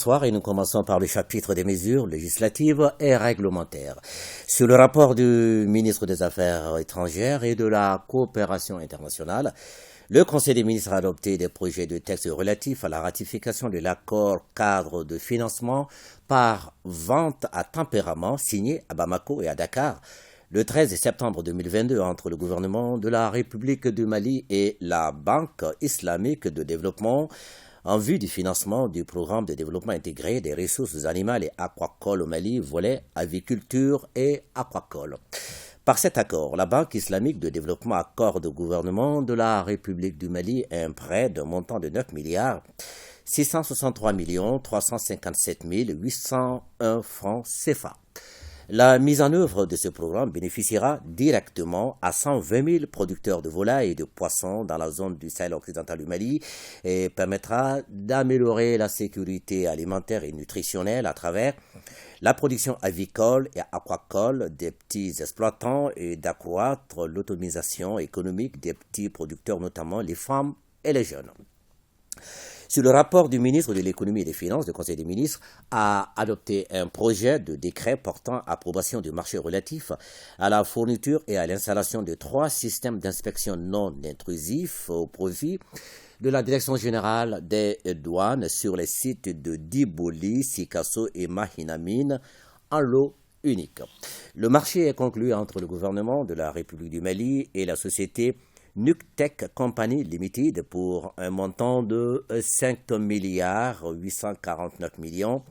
bonsoir et nous commençons par le chapitre des mesures législatives et réglementaires. Sur le rapport du ministre des Affaires étrangères et de la coopération internationale, le Conseil des ministres a adopté des projets de texte relatifs à la ratification de l'accord cadre de financement par vente à tempérament signé à Bamako et à Dakar le 13 septembre 2022 entre le gouvernement de la République du Mali et la Banque islamique de développement en vue du financement du programme de développement intégré des ressources animales et aquacoles au Mali, volet aviculture et aquacole. Par cet accord, la Banque islamique de développement accorde au gouvernement de la République du Mali un prêt d'un montant de 9 milliards 663 357 801 francs CFA. La mise en œuvre de ce programme bénéficiera directement à 120 000 producteurs de volailles et de poissons dans la zone du Sahel occidental du Mali et permettra d'améliorer la sécurité alimentaire et nutritionnelle à travers la production avicole et aquacole des petits exploitants et d'accroître l'autonomisation économique des petits producteurs, notamment les femmes et les jeunes. Sur le rapport du ministre de l'économie et des finances, le Conseil des ministres a adopté un projet de décret portant approbation du marché relatif à la fourniture et à l'installation de 3 systèmes d'inspection non intrusifs au profit de la Direction générale des douanes sur les sites de Diboli, Sikasso et Mahinamine en lot unique. Le marché est conclu entre le gouvernement de la République du Mali et la société Nuctec Company Limited pour un montant de 5 milliards 849 millions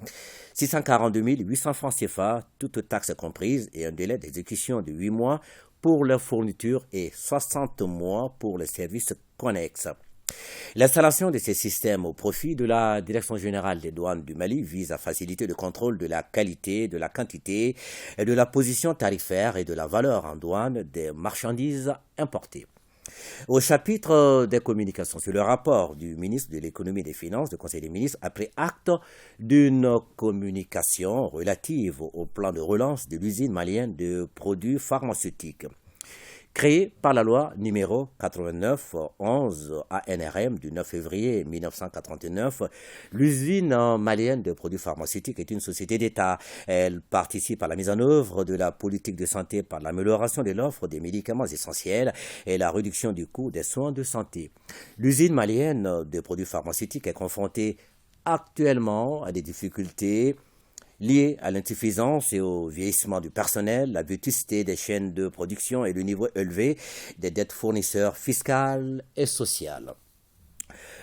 642 800 francs CFA, toutes taxes comprises, et un délai d'exécution de 8 mois pour la fourniture et 60 mois pour les services connexes. L'installation de ces systèmes au profit de la Direction générale des douanes du Mali vise à faciliter le contrôle de la qualité, de la quantité, et de la position tarifaire et de la valeur en douane des marchandises importées. Au chapitre des communications sur le rapport du ministre de l'économie et des finances, le Conseil des ministres a pris acte d'une communication relative au plan de relance de l'usine malienne de produits pharmaceutiques. Créée par la loi numéro 89-11 ANRM du 9 février 1989, l'usine malienne de produits pharmaceutiques est une société d'État. Elle participe à la mise en œuvre de la politique de santé par l'amélioration de l'offre des médicaments essentiels et la réduction du coût des soins de santé. L'usine malienne de produits pharmaceutiques est confrontée actuellement à des difficultés liées à l'insuffisance et au vieillissement du personnel, la vétusté des chaînes de production et le niveau élevé des dettes fournisseurs fiscales et sociales.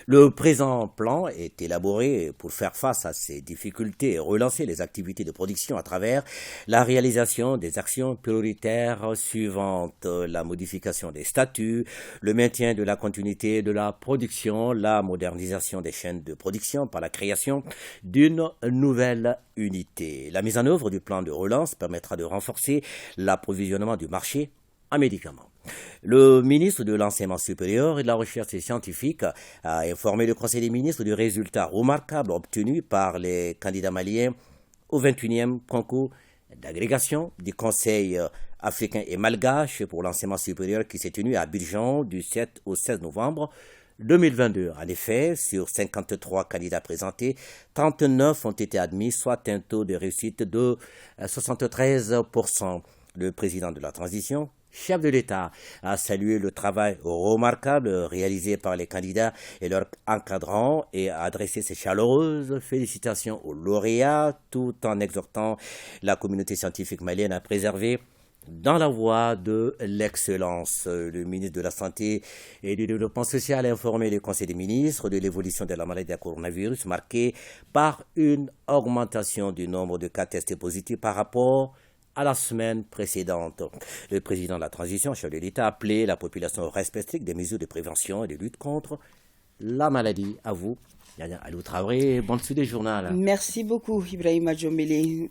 Le présent plan est élaboré pour faire face à ces difficultés et relancer les activités de production à travers la réalisation des actions prioritaires suivantes: la modification des statuts, le maintien de la continuité de la production, la modernisation des chaînes de production par la création d'une nouvelle unité. La mise en œuvre du plan de relance permettra de renforcer l'approvisionnement du marché en médicaments. Le ministre de l'Enseignement supérieur et de la Recherche scientifique a informé le Conseil des ministres du résultat remarquable obtenu par les candidats maliens au 21e concours d'agrégation du Conseil africain et malgache pour l'enseignement supérieur qui s'est tenu à Abidjan du 7 au 16 novembre 2022. En effet, sur 53 candidats présentés, 39 ont été admis, soit un taux de réussite de 73%. Le président de la transition, chef de l'État, a salué le travail remarquable réalisé par les candidats et leurs encadrants et a adressé ses chaleureuses félicitations aux lauréats tout en exhortant la communauté scientifique malienne à préserver dans la voie de l'excellence. Le ministre de la Santé et du Développement social a informé le Conseil des ministres de l'évolution de la maladie à coronavirus marquée par une augmentation du nombre de cas testés positifs par rapport à la semaine précédente. Le président de la transition, chef de l'État, a appelé la population au respect strict des mesures de prévention et de lutte contre la maladie. À vous, Yaya Alou Traoré, bonne suite des journaux. Merci beaucoup, Ibrahima Djomele.